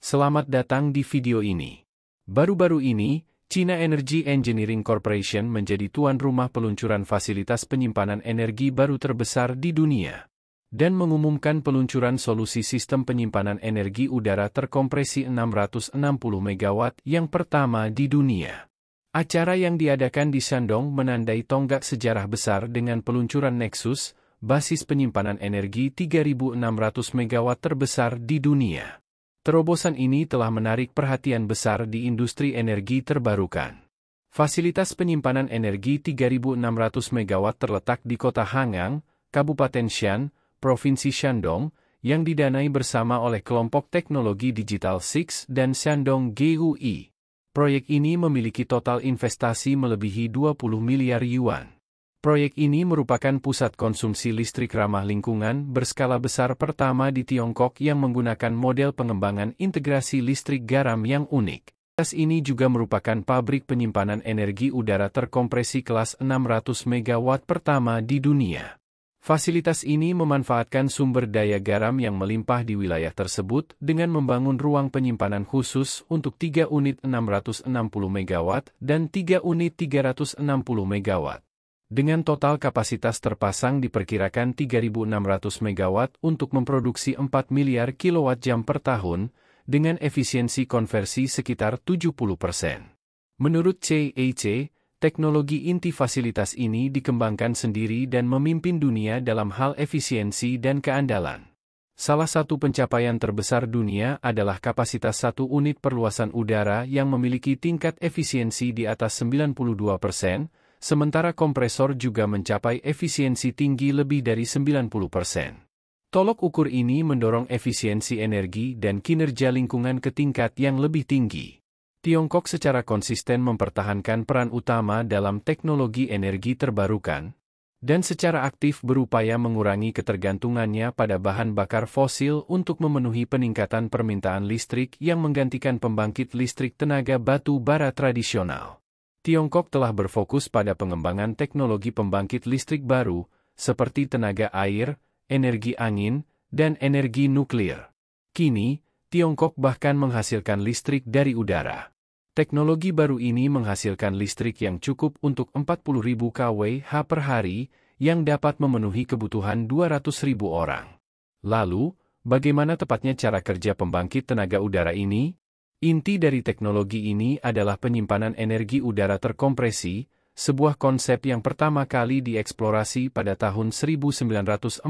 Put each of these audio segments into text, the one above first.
Selamat datang di video ini. Baru-baru ini, China Energy Engineering Corporation menjadi tuan rumah peluncuran fasilitas penyimpanan energi baru terbesar di dunia, dan mengumumkan peluncuran solusi sistem penyimpanan energi udara terkompresi 660 MW yang pertama di dunia. Acara yang diadakan di Shandong menandai tonggak sejarah besar dengan peluncuran Nexus, basis penyimpanan energi 3.600 MW terbesar di dunia. Terobosan ini telah menarik perhatian besar di industri energi terbarukan. Fasilitas penyimpanan energi 3.600 MW terletak di kota Hangang, Kabupaten Shan, Provinsi Shandong, yang didanai bersama oleh kelompok teknologi digital SIX dan Shandong GUI. Proyek ini memiliki total investasi melebihi 20 miliar yuan. Proyek ini merupakan pusat konsumsi listrik ramah lingkungan berskala besar pertama di Tiongkok yang menggunakan model pengembangan integrasi listrik garam yang unik. Fasilitas ini juga merupakan pabrik penyimpanan energi udara terkompresi kelas 600 MW pertama di dunia. Fasilitas ini memanfaatkan sumber daya garam yang melimpah di wilayah tersebut dengan membangun ruang penyimpanan khusus untuk 3 unit 660 MW dan 3 unit 360 MW. Dengan total kapasitas terpasang diperkirakan 3.600 MW untuk memproduksi 4 miliar kWh per tahun, dengan efisiensi konversi sekitar 70%. Menurut CEC, teknologi inti fasilitas ini dikembangkan sendiri dan memimpin dunia dalam hal efisiensi dan keandalan. Salah satu pencapaian terbesar dunia adalah kapasitas satu unit perluasan udara yang memiliki tingkat efisiensi di atas 92%, sementara kompresor juga mencapai efisiensi tinggi lebih dari 90%. Tolok ukur ini mendorong efisiensi energi dan kinerja lingkungan ke tingkat yang lebih tinggi. Tiongkok secara konsisten mempertahankan peran utama dalam teknologi energi terbarukan, dan secara aktif berupaya mengurangi ketergantungannya pada bahan bakar fosil untuk memenuhi peningkatan permintaan listrik yang menggantikan pembangkit listrik tenaga batu bara tradisional. Tiongkok telah berfokus pada pengembangan teknologi pembangkit listrik baru, seperti tenaga air, energi angin, dan energi nuklir. Kini, Tiongkok bahkan menghasilkan listrik dari udara. Teknologi baru ini menghasilkan listrik yang cukup untuk 40.000 kWh per hari, yang dapat memenuhi kebutuhan 200.000 orang. Lalu, bagaimana tepatnya cara kerja pembangkit tenaga udara ini? Inti dari teknologi ini adalah penyimpanan energi udara terkompresi, sebuah konsep yang pertama kali dieksplorasi pada tahun 1949.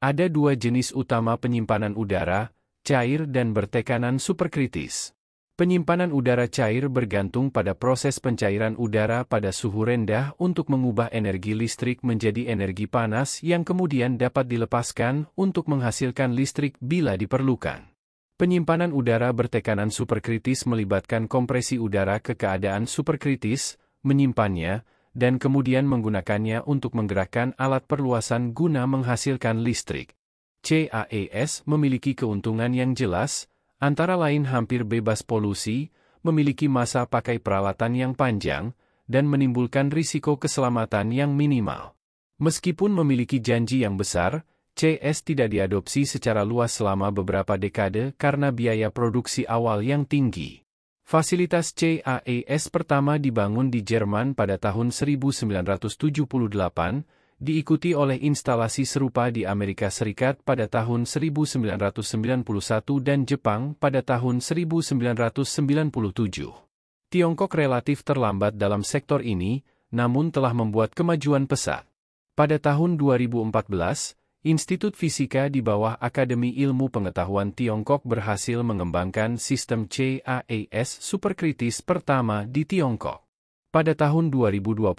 Ada dua jenis utama penyimpanan udara, cair dan bertekanan superkritis. Penyimpanan udara cair bergantung pada proses pencairan udara pada suhu rendah untuk mengubah energi listrik menjadi energi panas yang kemudian dapat dilepaskan untuk menghasilkan listrik bila diperlukan. Penyimpanan udara bertekanan superkritis melibatkan kompresi udara ke keadaan superkritis, menyimpannya, dan kemudian menggunakannya untuk menggerakkan alat perluasan guna menghasilkan listrik. CAES memiliki keuntungan yang jelas, antara lain hampir bebas polusi, memiliki masa pakai peralatan yang panjang, dan menimbulkan risiko keselamatan yang minimal. Meskipun memiliki janji yang besar, CS tidak diadopsi secara luas selama beberapa dekade karena biaya produksi awal yang tinggi. Fasilitas CAES pertama dibangun di Jerman pada tahun 1978, diikuti oleh instalasi serupa di Amerika Serikat pada tahun 1991 dan Jepang pada tahun 1997. Tiongkok relatif terlambat dalam sektor ini, namun telah membuat kemajuan pesat. Pada tahun 2014, Institut Fisika di bawah Akademi Ilmu Pengetahuan Tiongkok berhasil mengembangkan sistem CAES superkritis pertama di Tiongkok. Pada tahun 2021,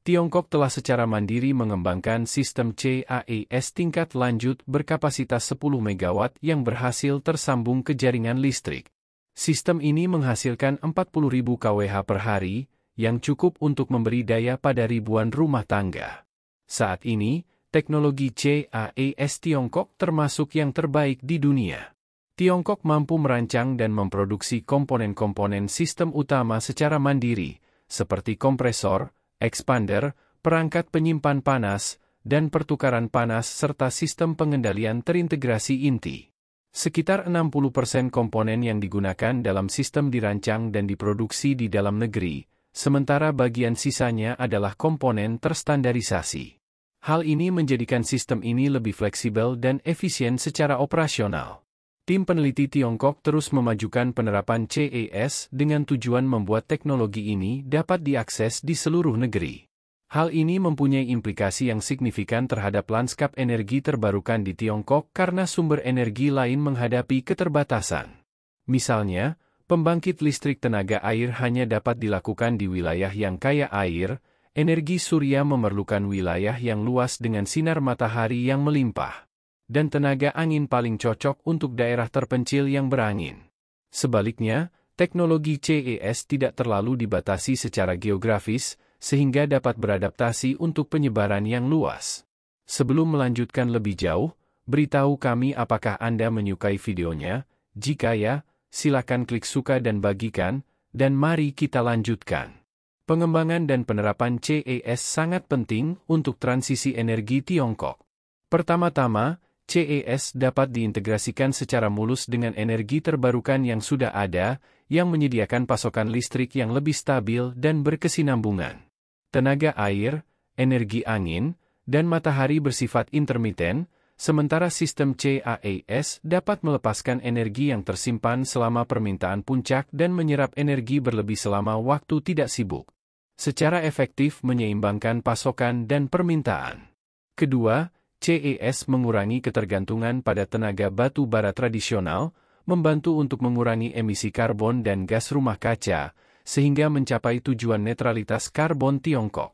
Tiongkok telah secara mandiri mengembangkan sistem CAES tingkat lanjut berkapasitas 10 MW yang berhasil tersambung ke jaringan listrik. Sistem ini menghasilkan 40.000 kWh per hari, yang cukup untuk memberi daya pada ribuan rumah tangga. Saat ini, teknologi CAES Tiongkok termasuk yang terbaik di dunia. Tiongkok mampu merancang dan memproduksi komponen-komponen sistem utama secara mandiri, seperti kompresor, expander, perangkat penyimpan panas, dan pertukaran panas serta sistem pengendalian terintegrasi inti. Sekitar 60% komponen yang digunakan dalam sistem dirancang dan diproduksi di dalam negeri, sementara bagian sisanya adalah komponen terstandarisasi. Hal ini menjadikan sistem ini lebih fleksibel dan efisien secara operasional. Tim peneliti Tiongkok terus memajukan penerapan CAS dengan tujuan membuat teknologi ini dapat diakses di seluruh negeri. Hal ini mempunyai implikasi yang signifikan terhadap lanskap energi terbarukan di Tiongkok karena sumber energi lain menghadapi keterbatasan. Misalnya, pembangkit listrik tenaga air hanya dapat dilakukan di wilayah yang kaya air, energi surya memerlukan wilayah yang luas dengan sinar matahari yang melimpah, dan tenaga angin paling cocok untuk daerah terpencil yang berangin. Sebaliknya, teknologi CAS tidak terlalu dibatasi secara geografis, sehingga dapat beradaptasi untuk penyebaran yang luas. Sebelum melanjutkan lebih jauh, beritahu kami apakah Anda menyukai videonya. Jika ya, silakan klik suka dan bagikan, dan mari kita lanjutkan. Pengembangan dan penerapan CAS sangat penting untuk transisi energi Tiongkok. Pertama-tama, CAS dapat diintegrasikan secara mulus dengan energi terbarukan yang sudah ada, yang menyediakan pasokan listrik yang lebih stabil dan berkesinambungan. Tenaga air, energi angin, dan matahari bersifat intermiten, sementara sistem CAS dapat melepaskan energi yang tersimpan selama permintaan puncak dan menyerap energi berlebih selama waktu tidak sibuk. Secara efektif menyeimbangkan pasokan dan permintaan. Kedua, CAS mengurangi ketergantungan pada tenaga batu bara tradisional, membantu untuk mengurangi emisi karbon dan gas rumah kaca, sehingga mencapai tujuan netralitas karbon Tiongkok.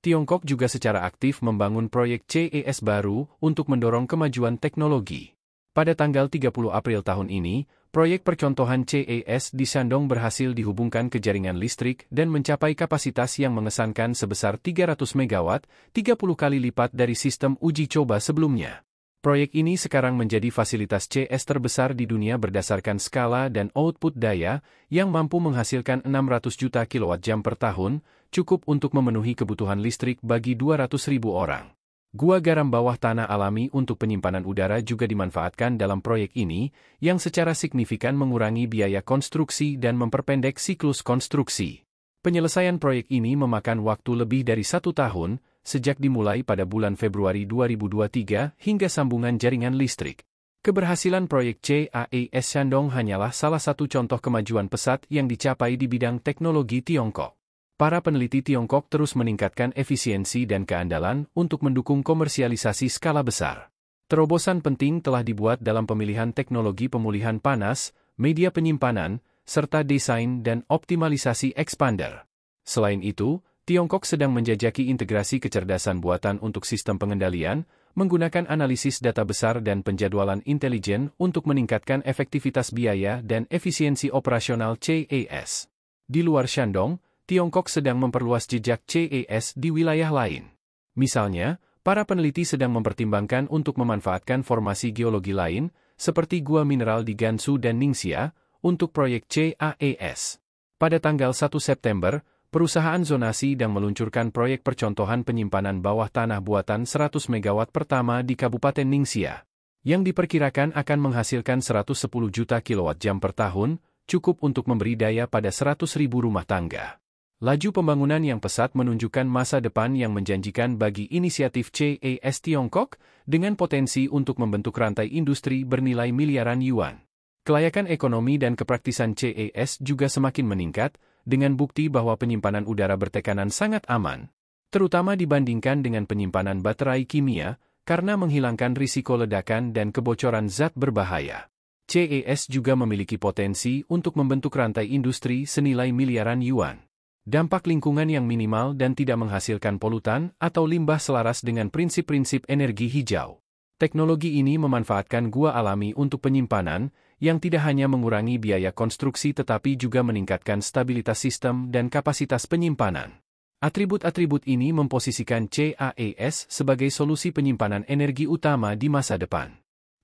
Tiongkok juga secara aktif membangun proyek CAS baru untuk mendorong kemajuan teknologi. Pada tanggal 30 April tahun ini, proyek percontohan CAS di Shandong berhasil dihubungkan ke jaringan listrik dan mencapai kapasitas yang mengesankan sebesar 300 MW, 30 kali lipat dari sistem uji coba sebelumnya. Proyek ini sekarang menjadi fasilitas CS terbesar di dunia berdasarkan skala dan output daya, yang mampu menghasilkan 600 juta kWh per tahun, cukup untuk memenuhi kebutuhan listrik bagi 200.000 orang. Gua garam bawah tanah alami untuk penyimpanan udara juga dimanfaatkan dalam proyek ini, yang secara signifikan mengurangi biaya konstruksi dan memperpendek siklus konstruksi. Penyelesaian proyek ini memakan waktu lebih dari 1 tahun, sejak dimulai pada bulan Februari 2023 hingga sambungan jaringan listrik. Keberhasilan proyek CAS Shandong hanyalah salah satu contoh kemajuan pesat yang dicapai di bidang teknologi Tiongkok. Para peneliti Tiongkok terus meningkatkan efisiensi dan keandalan untuk mendukung komersialisasi skala besar. Terobosan penting telah dibuat dalam pemilihan teknologi pemulihan panas, media penyimpanan, serta desain dan optimalisasi expander. Selain itu, Tiongkok sedang menjajaki integrasi kecerdasan buatan untuk sistem pengendalian, menggunakan analisis data besar dan penjadwalan intelijen untuk meningkatkan efektivitas biaya dan efisiensi operasional CAS. Di luar Shandong, Tiongkok sedang memperluas jejak CAS di wilayah lain. Misalnya, para peneliti sedang mempertimbangkan untuk memanfaatkan formasi geologi lain, seperti gua mineral di Gansu dan Ningxia, untuk proyek CAS. Pada tanggal 1 September, perusahaan zonasi sedang meluncurkan proyek percontohan penyimpanan bawah tanah buatan 100 MW pertama di Kabupaten Ningxia, yang diperkirakan akan menghasilkan 110 juta kWh per tahun, cukup untuk memberi daya pada 100.000 rumah tangga. Laju pembangunan yang pesat menunjukkan masa depan yang menjanjikan bagi inisiatif CAS Tiongkok, dengan potensi untuk membentuk rantai industri bernilai miliaran yuan. Kelayakan ekonomi dan kepraktisan CAS juga semakin meningkat, dengan bukti bahwa penyimpanan udara bertekanan sangat aman, terutama dibandingkan dengan penyimpanan baterai kimia, karena menghilangkan risiko ledakan dan kebocoran zat berbahaya. CAS juga memiliki potensi untuk membentuk rantai industri senilai miliaran yuan. Dampak lingkungan yang minimal dan tidak menghasilkan polutan atau limbah selaras dengan prinsip-prinsip energi hijau. Teknologi ini memanfaatkan gua alami untuk penyimpanan, yang tidak hanya mengurangi biaya konstruksi tetapi juga meningkatkan stabilitas sistem dan kapasitas penyimpanan. Atribut-atribut ini memposisikan CAS sebagai solusi penyimpanan energi utama di masa depan.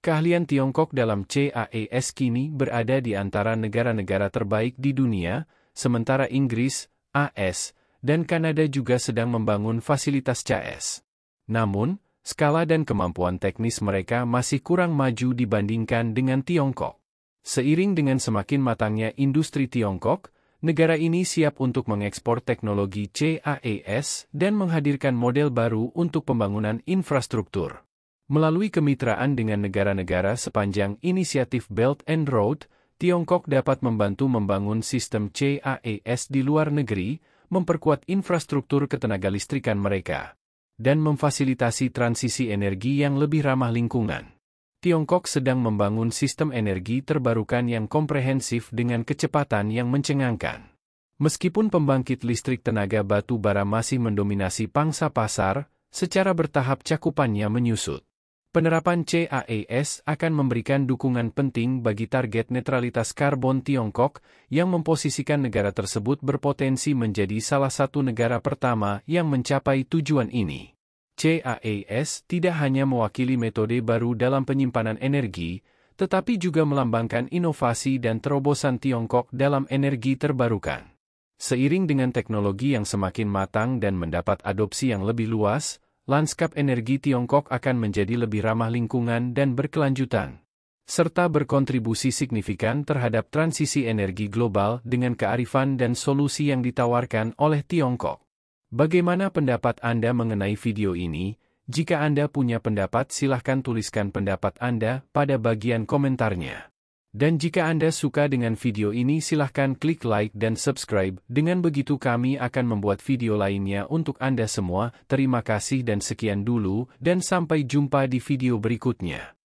Keahlian Tiongkok dalam CAS kini berada di antara negara-negara terbaik di dunia, sementara Inggris, AS, dan Kanada juga sedang membangun fasilitas CAS. Namun, skala dan kemampuan teknis mereka masih kurang maju dibandingkan dengan Tiongkok. Seiring dengan semakin matangnya industri Tiongkok, negara ini siap untuk mengekspor teknologi CAES dan menghadirkan model baru untuk pembangunan infrastruktur. Melalui kemitraan dengan negara-negara sepanjang inisiatif Belt and Road, Tiongkok dapat membantu membangun sistem CAES di luar negeri, memperkuat infrastruktur ketenagalistrikan mereka, dan memfasilitasi transisi energi yang lebih ramah lingkungan. Tiongkok sedang membangun sistem energi terbarukan yang komprehensif dengan kecepatan yang mencengangkan. Meskipun pembangkit listrik tenaga batu bara masih mendominasi pangsa pasar, secara bertahap cakupannya menyusut. Penerapan CAES akan memberikan dukungan penting bagi target netralitas karbon Tiongkok yang memposisikan negara tersebut berpotensi menjadi salah satu negara pertama yang mencapai tujuan ini. CAES tidak hanya mewakili metode baru dalam penyimpanan energi, tetapi juga melambangkan inovasi dan terobosan Tiongkok dalam energi terbarukan. Seiring dengan teknologi yang semakin matang dan mendapat adopsi yang lebih luas, lanskap energi Tiongkok akan menjadi lebih ramah lingkungan dan berkelanjutan, serta berkontribusi signifikan terhadap transisi energi global dengan kearifan dan solusi yang ditawarkan oleh Tiongkok. Bagaimana pendapat Anda mengenai video ini? Jika Anda punya pendapat, silahkan tuliskan pendapat Anda pada bagian komentarnya. Dan jika Anda suka dengan video ini, silahkan klik like dan subscribe. Dengan begitu kami akan membuat video lainnya untuk Anda semua. Terima kasih dan sekian dulu, dan sampai jumpa di video berikutnya.